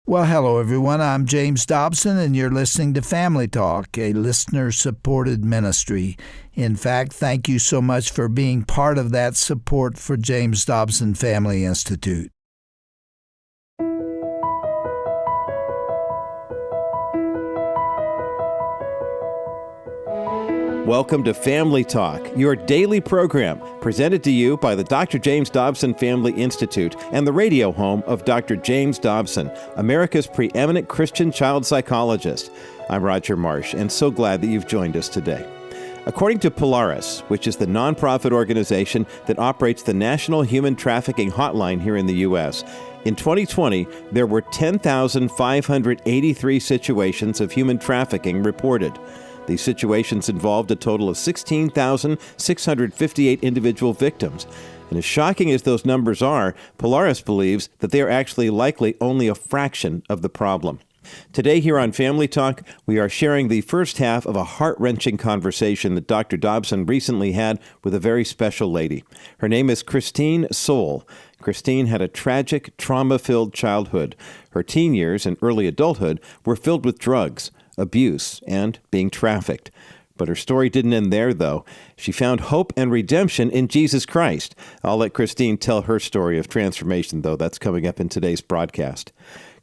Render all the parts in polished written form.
Well, hello, everyone. I'm James Dobson, and you're listening to Family Talk, a listener-supported ministry. In fact, thank you so much for being part of that support for James Dobson Family Institute. Welcome to Family Talk, your daily program presented to you by the Dr. James Dobson Family Institute and the radio home of Dr. James Dobson, America's preeminent Christian child psychologist. I'm Roger Marsh, and so glad that you've joined us today. According to Polaris, which is the nonprofit organization that operates the National Human Trafficking Hotline here in the U.S., in 2020, there were 10,583 situations of human trafficking reported. These situations involved a total of 16,658 individual victims. And as shocking as those numbers are, Polaris believes that they are actually likely only a fraction of the problem. Today here on Family Talk, we are sharing the first half of a heart-wrenching conversation that Dr. Dobson recently had with a very special lady. Her name is Christine Soule. Christine had a tragic, trauma-filled childhood. Her teen years and early adulthood were filled with drugs, abuse, and being trafficked. But her story didn't end there, though. She found hope and redemption in Jesus Christ. I'll let Christine tell her story of transformation, though. That's coming up in today's broadcast.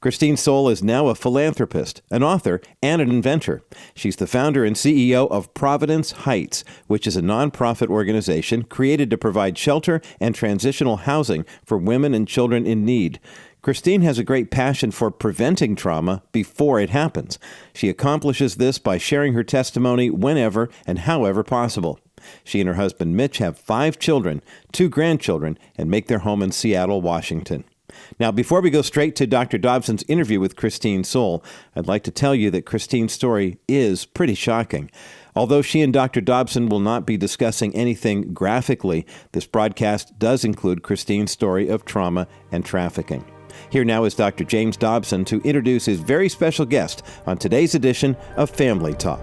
Christine Soule is now a philanthropist, an author, and an inventor. She's the founder and CEO of Providence Heights, which is a nonprofit organization created to provide shelter and transitional housing for women and children in need. Christine has a great passion for preventing trauma before it happens. She accomplishes this by sharing her testimony whenever and however possible. She and her husband Mitch have 5 children, 2 grandchildren, and make their home in Seattle, Washington. Now, before we go straight to Dr. Dobson's interview with Christine Soule, I'd like to tell you that Christine's story is pretty shocking. Although she and Dr. Dobson will not be discussing anything graphically, this broadcast does include Christine's story of trauma and trafficking. Here now is Dr. James Dobson to introduce his very special guest on today's edition of Family Talk.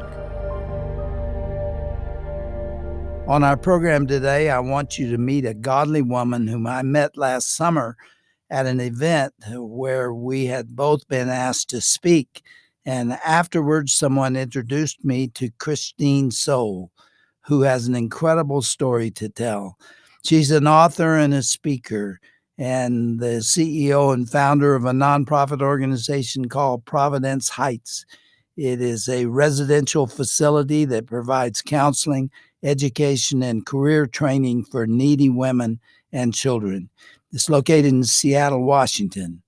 On our program today, I want you to meet a godly woman whom I met last summer at an event where we had both been asked to speak. And afterwards, someone introduced me to Christine Soule, who has an incredible story to tell. She's an author and a speaker, and the CEO and founder of a nonprofit organization called Providence Heights. It is a residential facility that provides counseling, education, and career training for needy women and children. It's located in Seattle, Washington.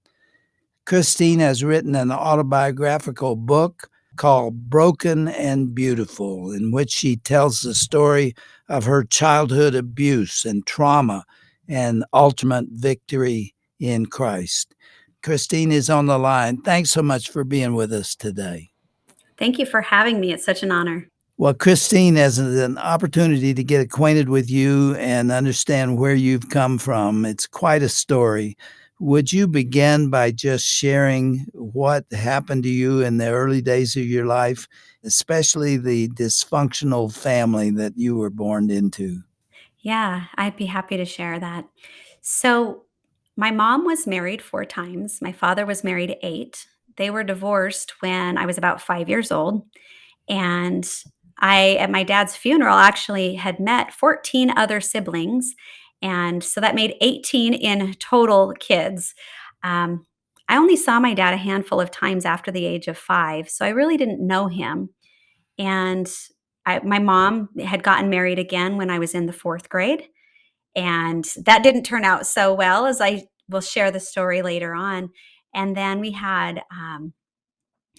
Christine has written an autobiographical book called Broken and Beautiful, in which she tells the story of her childhood abuse and trauma and ultimate victory in Christ. Christine is on the line. Thanks so much for being with us today. Thank you for having me. It's such an honor. Well, Christine, as an opportunity to get acquainted with you and understand where you've come from, it's quite a story. Would you begin by just sharing what happened to you in the early days of your life, especially the dysfunctional family that you were born into? Yeah, I'd be happy to share that. So, my mom was married 4 times. My father was married 8. They were divorced when I was about 5 years old. And I, at my dad's funeral, actually had met 14 other siblings. And so that made 18 in total kids. Um, I only saw my dad a handful of times after the age of 5. So I really didn't know him. And my mom had gotten married again when I was in the 4th grade. And that didn't turn out so well, as I will share the story later on. And then we had,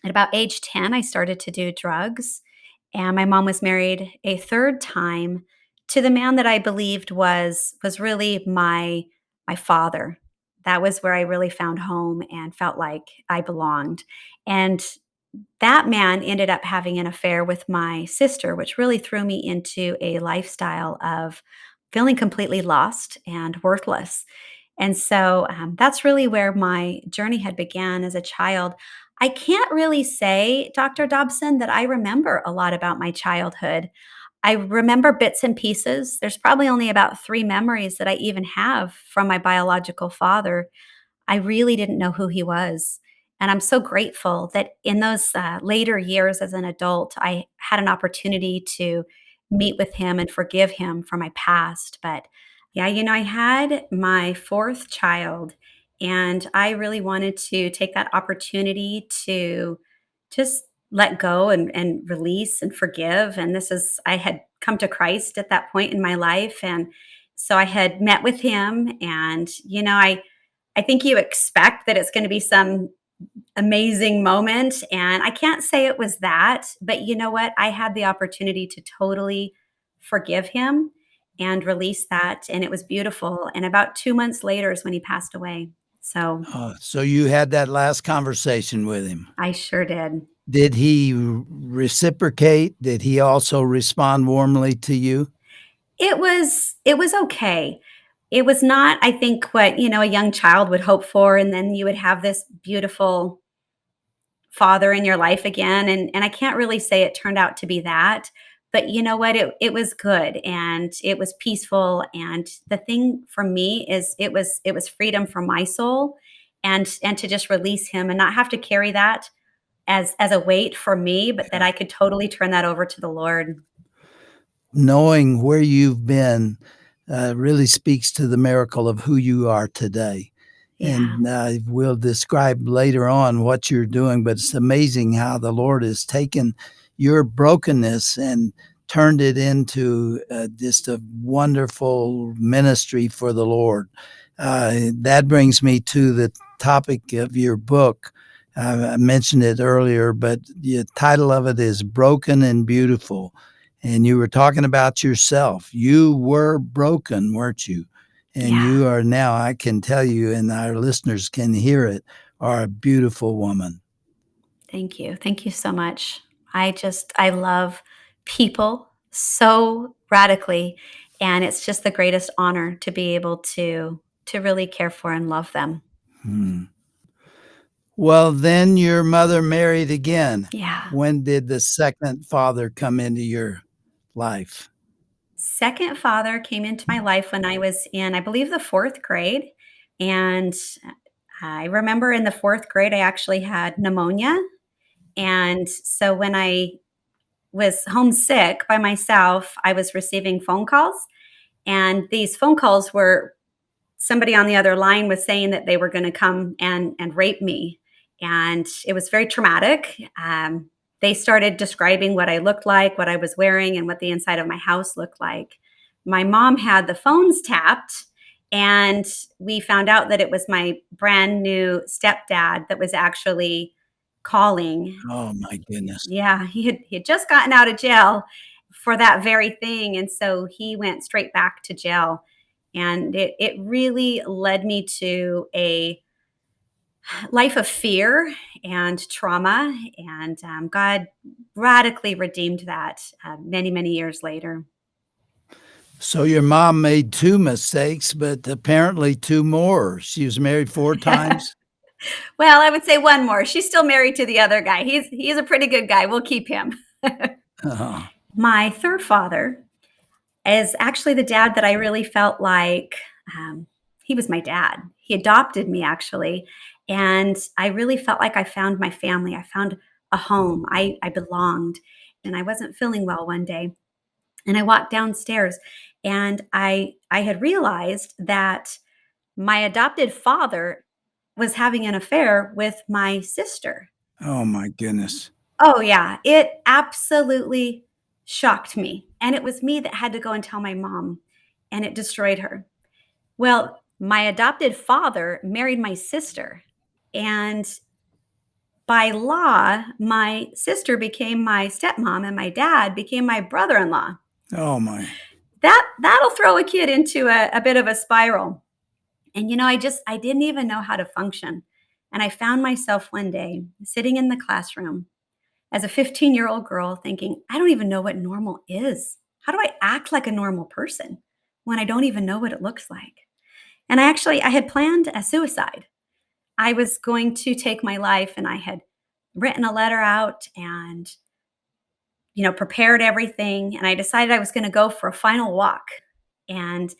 at about age 10, I started to do drugs. And my mom was married a 3rd time to the man that I believed was really my father. That was where I really found home and felt like I belonged. And that man ended up having an affair with my sister, which really threw me into a lifestyle of feeling completely lost and worthless. And so that's really where my journey had began as a child. I can't really say, Dr. Dobson, that I remember a lot about my childhood. I remember bits and pieces. There's probably only about 3 memories that I even have from my biological father. I really didn't know who he was. And I'm so grateful that in those later years as an adult, I had an opportunity to meet with him and forgive him for my past. But yeah, I had my fourth child, and I really wanted to take that opportunity to just let go and release and forgive. And I had come to Christ at that point in my life. And so I had met with him, and, I think you expect that it's going to be some amazing moment. And I can't say it was that, but you know what? I had the opportunity to totally forgive him and release that. And it was beautiful. And about 2 months later is when he passed away. So So you had that last conversation with him. I sure did. Did he reciprocate? Did he also respond warmly to you? It was okay. It was not, I think, what, a young child would hope for. And then you would have this beautiful father in your life again, and I can't really say it turned out to be that, but you know what? It was good, and it was peaceful, and the thing for me is it was freedom for my soul, and to just release him and not have to carry that as a weight for me, but that Yeah. I could totally turn that over to the Lord. Knowing where you've been really speaks to the miracle of who you are today. Yeah. And we'll describe later on what you're doing, but it's amazing how the Lord has taken your brokenness and turned it into just a wonderful ministry for the Lord. That brings me to the topic of your book. I mentioned it earlier, but the title of it is Broken and Beautiful. And you were talking about yourself. You were broken, weren't you? And Yeah. you are now, I can tell you, and our listeners can hear it, are a beautiful woman. Thank you. Thank you so much. I love people so radically, and it's just the greatest honor to be able to really care for and love them. Hmm. Well, then your mother married again. Yeah. When did the second father come into your life? Second father came into my life when I was in, I believe, the 4th grade, and I remember in the 4th grade I actually had pneumonia, and so when I was homesick by myself, I was receiving phone calls, and these phone calls were somebody on the other line was saying that they were going to come and rape me, and it was very traumatic. They started describing what I looked like, what I was wearing, and what the inside of my house looked like. My mom had the phones tapped, and we found out that it was my brand new stepdad that was actually calling. Oh, my goodness. Yeah, he had just gotten out of jail for that very thing, and so he went straight back to jail, and it really led me to a life of fear and trauma, and God radically redeemed that many, many years later. So your mom made two mistakes, but apparently two more. She was married four times. Well, I would say one more. She's still married to the other guy. He's a pretty good guy. We'll keep him. Oh, My third father is actually the dad that I really felt like um, he was my dad. He adopted me actually, and I really felt like I found my family. I found a home. I belonged, and I wasn't feeling well one day, and I walked downstairs, and I had realized that my adopted father was having an affair with my sister. oh my goodness. Oh, yeah. It absolutely shocked me, and it was me that had to go and tell my mom, and it destroyed her. Well, my adopted father married my sister, and by law, my sister became my stepmom and my dad became my brother-in-law. Oh my. That'll throw a kid into a bit of a spiral. And, I didn't even know how to function, and I found myself one day sitting in the classroom as a 15-year-old girl thinking, I don't even know what normal is. How do I act like a normal person when I don't even know what it looks like? And I had planned a suicide. I was going to take my life, and I had written a letter out and, prepared everything. And I decided I was going to go for a final walk. And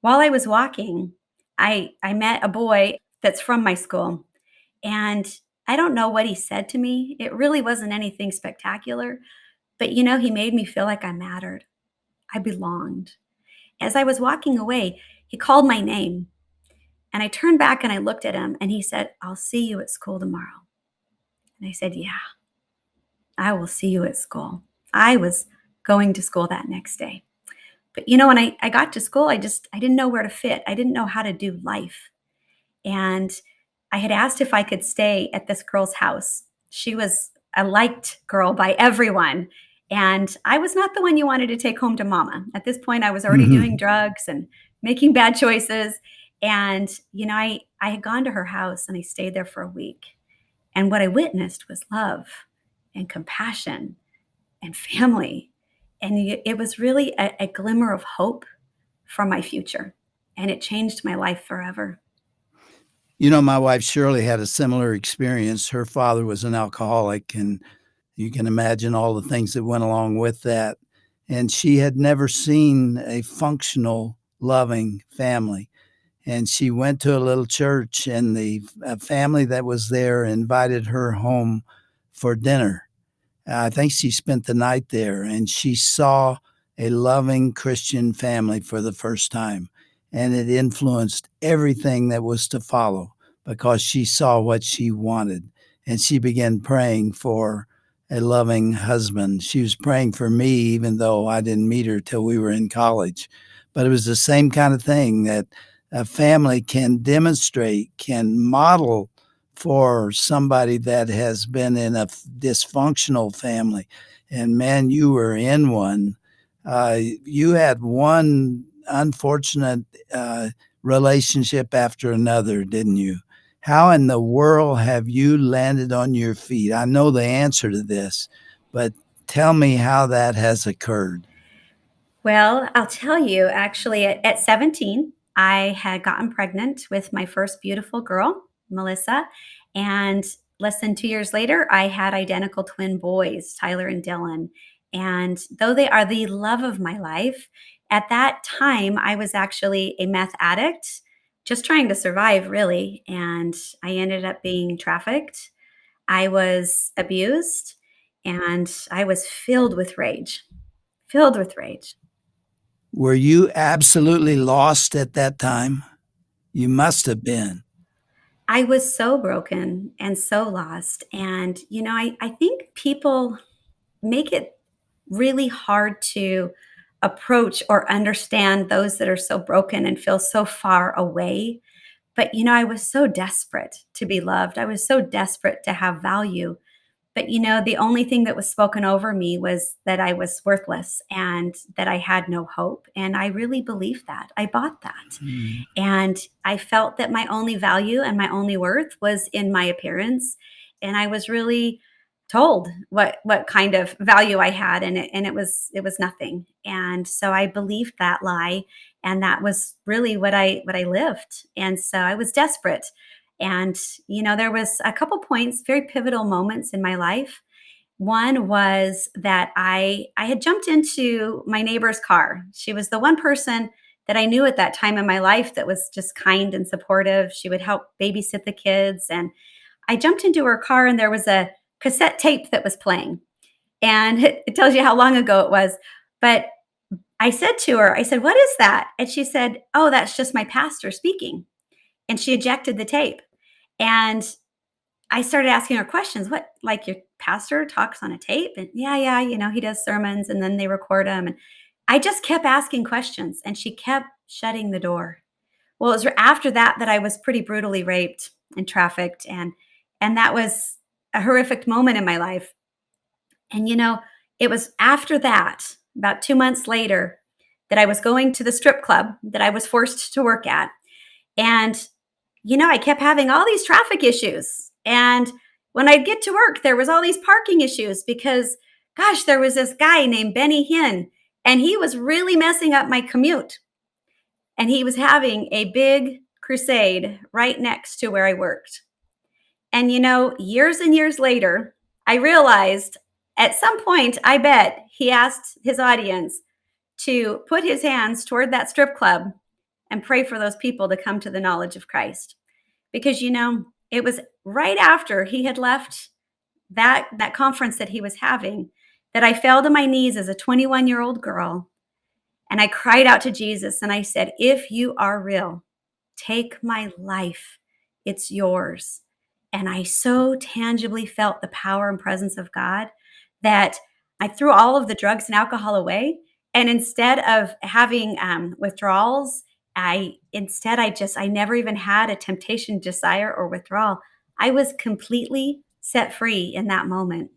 while I was walking, I met a boy that's from my school, and I don't know what he said to me. It really wasn't anything spectacular, but he made me feel like I mattered. I belonged. As I was walking away, he called my name, and I turned back and I looked at him, and he said, "I'll see you at school tomorrow." And I said, "Yeah, I will see you at school." I was going to school that next day. But when I got to school, I didn't know where to fit. I didn't know how to do life. And I had asked if I could stay at this girl's house. She was a liked girl by everyone. And I was not the one you wanted to take home to mama. At this point, I was already doing drugs and making bad choices. And, I had gone to her house and I stayed there for a week. And what I witnessed was love and compassion and family. And it was really a glimmer of hope for my future. And it changed my life forever. My wife Shirley had a similar experience. Her father was an alcoholic, and you can imagine all the things that went along with that. And she had never seen a functional, loving family. And she went to a little church, and the family that was there invited her home for dinner. I think she spent the night there, and she saw a loving Christian family for the first time. And it influenced everything that was to follow because she saw what she wanted. And she began praying for a loving husband. She was praying for me, even though I didn't meet her till we were in college. But it was the same kind of thing that a family can demonstrate, can model for somebody that has been in a dysfunctional family. And man, you were in one. You had one unfortunate relationship after another, didn't you? How in the world have you landed on your feet? I know the answer to this, but tell me how that has occurred. Well, I'll tell you, actually, at 17, I had gotten pregnant with my first beautiful girl, Melissa. And less than 2 years later, I had identical twin boys, Tyler and Dylan. And though they are the love of my life, at that time, I was actually a meth addict, just trying to survive, really. And I ended up being trafficked. I was abused, and I was filled with rage, filled with rage. Were you absolutely lost at that time? You must have been. I was so broken and so lost. And, I think people make it really hard to approach or understand those that are so broken and feel so far away. But, I was so desperate to be loved. I was so desperate to have value. But, the only thing that was spoken over me was that I was worthless and that I had no hope. And I really believed that. I bought that. Mm. And I felt that my only value and my only worth was in my appearance. And I was really told what kind of value I had, and it was nothing. And so I believed that lie, and that was really what I lived. And so I was desperate. And there was a couple points, very pivotal moments in my life. One was that I had jumped into my neighbor's car. She was the one person that I knew at that time in my life that was just kind and supportive. She would help babysit the kids. And I jumped into her car, and there was a cassette tape that was playing. And it tells you how long ago it was. But I said to her, I said, "What is that?" And she said, "Oh, that's just my pastor speaking." And she ejected the tape. And I started asking her questions. "What, like your pastor talks on a tape?" And yeah, yeah, he does sermons and then they record them. And I just kept asking questions, and she kept shutting the door. Well, it was after that I was pretty brutally raped and trafficked, and that was a horrific moment in my life. And it was after that, about 2 months later, that I was going to the strip club that I was forced to work at. And I kept having all these traffic issues. And when I'd get to work, there was all these parking issues because, gosh, there was this guy named Benny Hinn, and he was really messing up my commute. And he was having a big crusade right next to where I worked. And, years and years later, I realized at some point, I bet he asked his audience to put his hands toward that strip club and pray for those people to come to the knowledge of Christ. Because, It was right after he had left that conference that he was having that I fell to my knees as a 21-year-old girl, and I cried out to Jesus and I said, "If you are real, take my life. It's yours." And I so tangibly felt the power and presence of God that I threw all of the drugs and alcohol away. And instead of having withdrawals, I never even had a temptation, desire, or withdrawal. I was completely set free in that moment.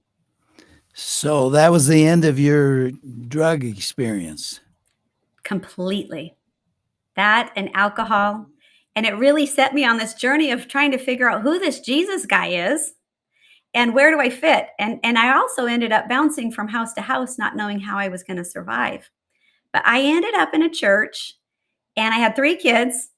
So that was the end of your drug experience. Completely. That and alcohol. And it really set me on this journey of trying to figure out who this Jesus guy is and where do I fit. And I also ended up bouncing from house to house, not knowing how I was going to survive. But I ended up in a church and I had 3 kids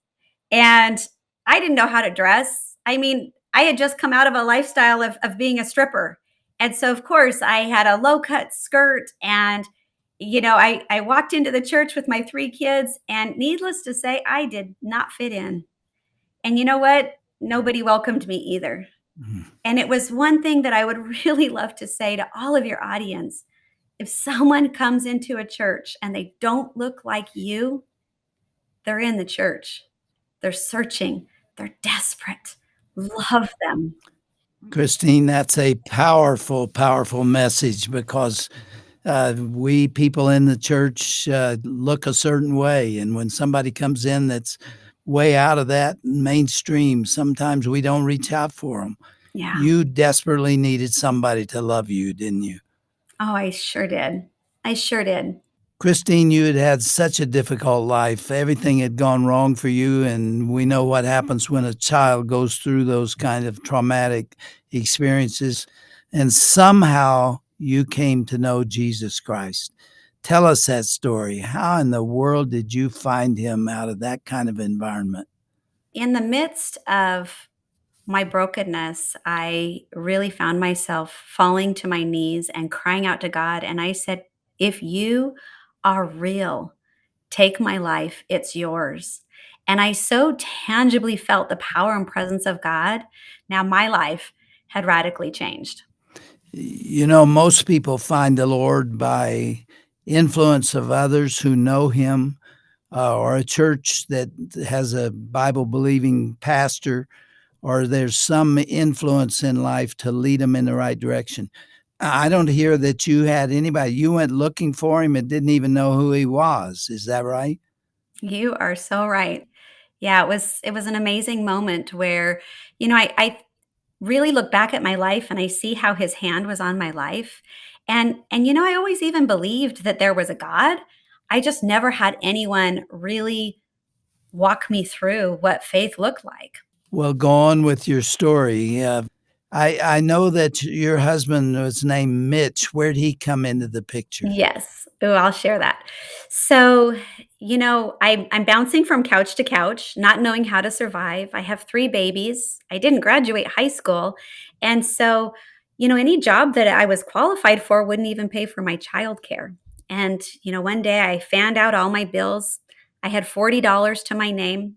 and I didn't know how to dress. I mean, I had just come out of a lifestyle of being a stripper. And so, of course, I had a low cut skirt. And, I walked into the church with my 3 kids. And needless to say, I did not fit in. And you know what? Nobody welcomed me either. Mhm. And it was one thing that I would really love to say to all of your audience. If someone comes into a church and they don't look like you, they're in the church. They're searching. They're desperate. Love them. Christine, that's a powerful, powerful message because we people in the church look a certain way. And when somebody comes in that's way out of that mainstream, sometimes we don't reach out for them. Yeah. You desperately needed somebody to love you, didn't you? Oh, I sure did. I sure did. Christine, you had had such a difficult life. Everything had gone wrong for you, and we know what happens when a child goes through those kind of traumatic experiences. And somehow you came to know Jesus Christ. Tell us that story. How in the world did you find him out of that kind of environment? In the midst of my brokenness, I really found myself falling to my knees and crying out to God. And I said, "If you are real, take my life. It's yours." And I so tangibly felt the power and presence of God. Now my life had radically changed. You know, most people find the Lord by influence of others who know him, or a church that has a Bible believing pastor, or there's some influence in life to lead them in the right direction. I don't hear that you had anybody. You went looking for him and didn't even know who he was. Is that right? You are so right. Yeah, it was an amazing moment where, I really look back at my life and I see how his hand was on my life. And I always even believed that there was a God. I just never had anyone really walk me through what faith looked like. Well, go on with your story. I know that your husband was named Mitch. Where'd he come into the picture? Yes. Oh, I'll share that. So, I'm bouncing from couch to couch, not knowing how to survive. I have 3 babies. I didn't graduate high school. And so, any job that I was qualified for wouldn't even pay for my childcare. And, one day I fanned out all my bills. I had $40 to my name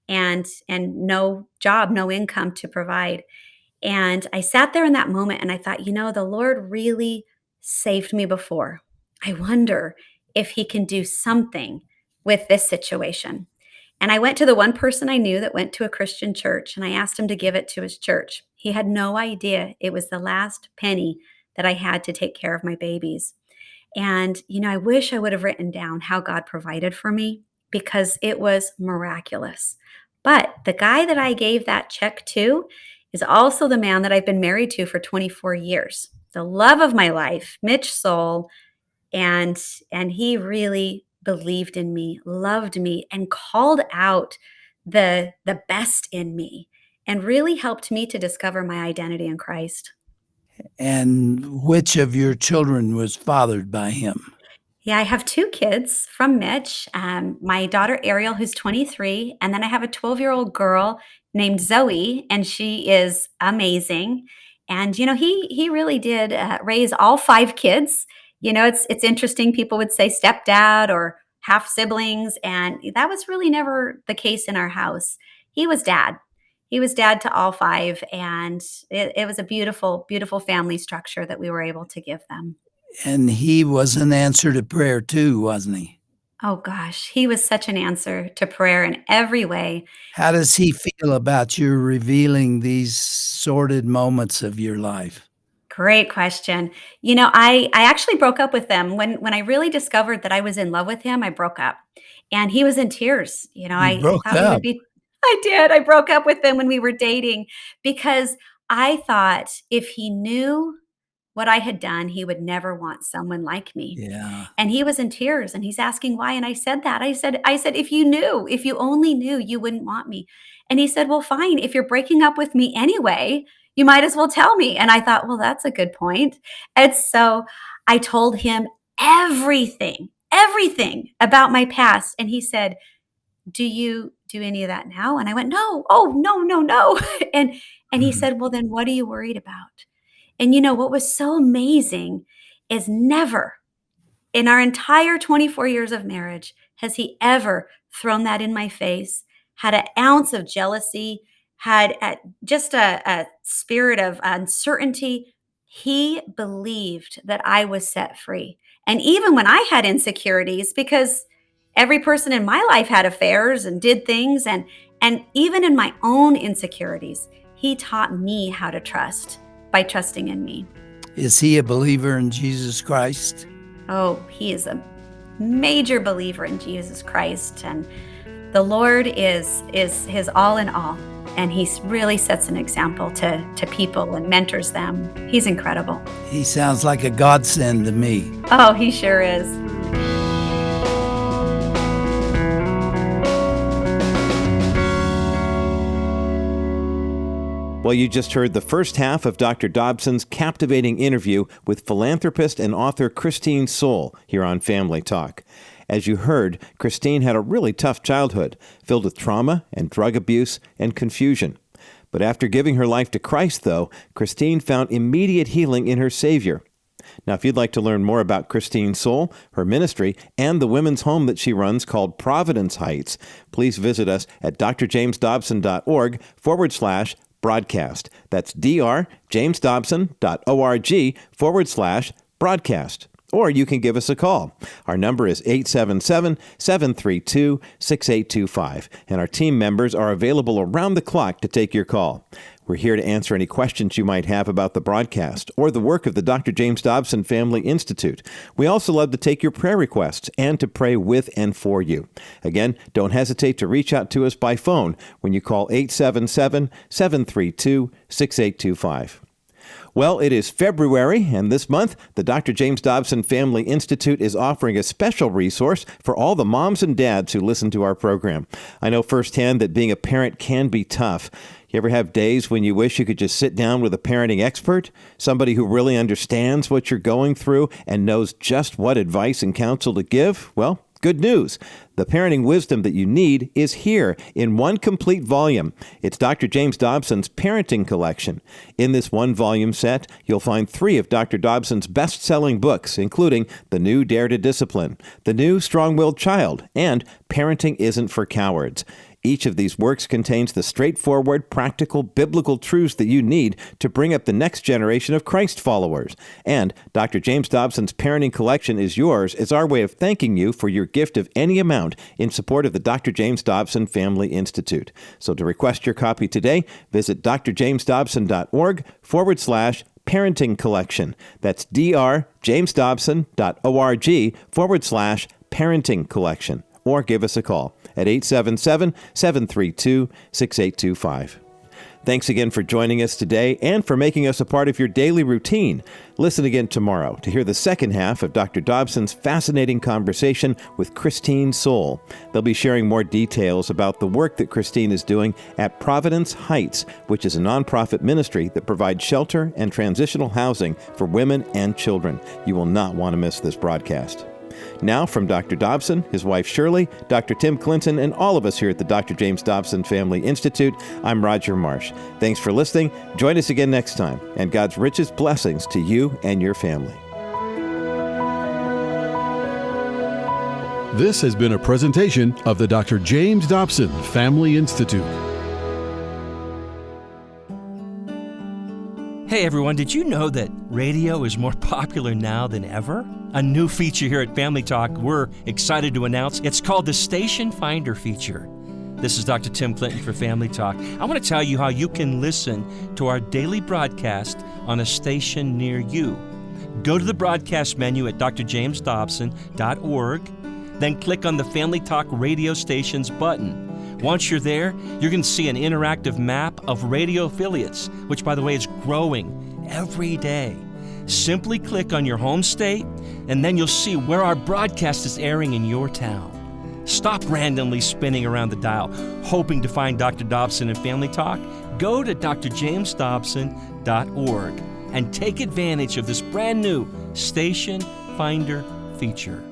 and no job, no income to provide. And I sat there in that moment and I thought, the Lord really saved me before. I wonder if he can do something with this situation. And I went to the one person I knew that went to a Christian church and I asked him to give it to his church. He had no idea it was the last penny that I had to take care of my babies. And, I wish I would have written down how God provided for me because it was miraculous. But the guy that I gave that check to is also the man that I've been married to for 24 years. The love of my life, Mitch Soule, and he really believed in me, loved me, and called out the best in me and really helped me to discover my identity in Christ. And which of your children was fathered by him? Yeah, I have 2 kids from Mitch. My daughter Ariel, who's 23, and then I have a 12-year-old girl named Zoe, and she is amazing. And he really did raise all 5 kids. It's interesting. People would say stepdad or half siblings, and that was really never the case in our house. He was dad. He was dad to all five, and it was a beautiful, beautiful family structure that we were able to give them. And he was an answer to prayer too, wasn't he? Oh gosh, he was such an answer to prayer in every way. How does he feel about you revealing these sordid moments of your life? Great question. I actually broke up with them when I really discovered that I was in love with him. I broke up, and he was in tears. You I broke thought we would up. be. I did. I broke up with him when we were dating because I thought if he knew what I had done, he would never want someone like me. Yeah. And he was in tears and he's asking why. And I said that. I said, if you knew, if you only knew, you wouldn't want me. And he said, well, fine. If you're breaking up with me anyway, you might as well tell me. And I thought, well, that's a good point. And so I told him everything about my past. And he said, do you do any of that now? And I went, no. Oh, no, no, no. And he Mhm. said, well, then what are you worried about? And what was so amazing is never in our entire 24 years of marriage has he ever thrown that in my face, had an ounce of jealousy, had just a spirit of uncertainty. He believed that I was set free. And even when I had insecurities, because every person in my life had affairs and did things, and even in my own insecurities, he taught me how to trust by trusting in me. Is he a believer in Jesus Christ? Oh, he is a major believer in Jesus Christ, and the Lord is his all in all, and he really sets an example to people and mentors them. He's incredible. He sounds like a godsend to me. Oh, he sure is. Well, you just heard the first half of Dr. Dobson's captivating interview with philanthropist and author Christine Soule here on Family Talk. As you heard, Christine had a really tough childhood, filled with trauma and drug abuse and confusion. But after giving her life to Christ, though, Christine found immediate healing in her Savior. Now, if you'd like to learn more about Christine Soule, her ministry, and the women's home that she runs called Providence Heights, please visit us at drjamesdobson.org/broadcast. That's drjamesdobson.org/broadcast. Or you can give us a call. Our number is 877-732-6825, and our team members are available around the clock to take your call. We're here to answer any questions you might have about the broadcast or the work of the Dr. James Dobson Family Institute. We also love to take your prayer requests and to pray with and for you. Again, don't hesitate to reach out to us by phone when you call 877-732-6825. Well, it is February, and this month, the Dr. James Dobson Family Institute is offering a special resource for all the moms and dads who listen to our program. I know firsthand that being a parent can be tough. You ever have days when you wish you could just sit down with a parenting expert, somebody who really understands what you're going through and knows just what advice and counsel to give? Well, good news. The parenting wisdom that you need is here in one complete volume. It's Dr. James Dobson's Parenting Collection. In this one-volume set, you'll find 3 of Dr. Dobson's best-selling books, including The New Dare to Discipline, The New Strong-Willed Child, and Parenting Isn't for Cowards. Each of these works contains the straightforward, practical, biblical truths that you need to bring up the next generation of Christ followers. And Dr. James Dobson's Parenting Collection is yours as our way of thanking you for your gift of any amount in support of the Dr. James Dobson Family Institute. So to request your copy today, visit drjamesdobson.org/parenting collection. That's drjamesdobson.org/parenting collection. Or give us a call at 877-732-6825. Thanks again for joining us today and for making us a part of your daily routine. Listen again tomorrow to hear the second half of Dr. Dobson's fascinating conversation with Christine Soule. They'll be sharing more details about the work that Christine is doing at Providence Heights, which is a nonprofit ministry that provides shelter and transitional housing for women and children. You will not want to miss this broadcast. Now, from Dr. Dobson, his wife Shirley, Dr. Tim Clinton, and all of us here at the Dr. James Dobson Family Institute, I'm Roger Marsh. Thanks for listening. Join us again next time, and God's richest blessings to you and your family. This has been a presentation of the Dr. James Dobson Family Institute. Hey everyone, did you know that radio is more popular now than ever? A new feature here at Family Talk we're excited to announce. It's called the Station Finder feature. This is Dr. Tim Clinton for Family Talk. I want to tell you how you can listen to our daily broadcast on a station near you. Go to the broadcast menu at drjamesdobson.org, then click on the Family Talk radio stations button. Once you're there, you're going to see an interactive map of radio affiliates, which, by the way, is growing every day. Simply click on your home state, and then you'll see where our broadcast is airing in your town. Stop randomly spinning around the dial, hoping to find Dr. Dobson and Family Talk. Go to drjamesdobson.org and take advantage of this brand new Station Finder feature.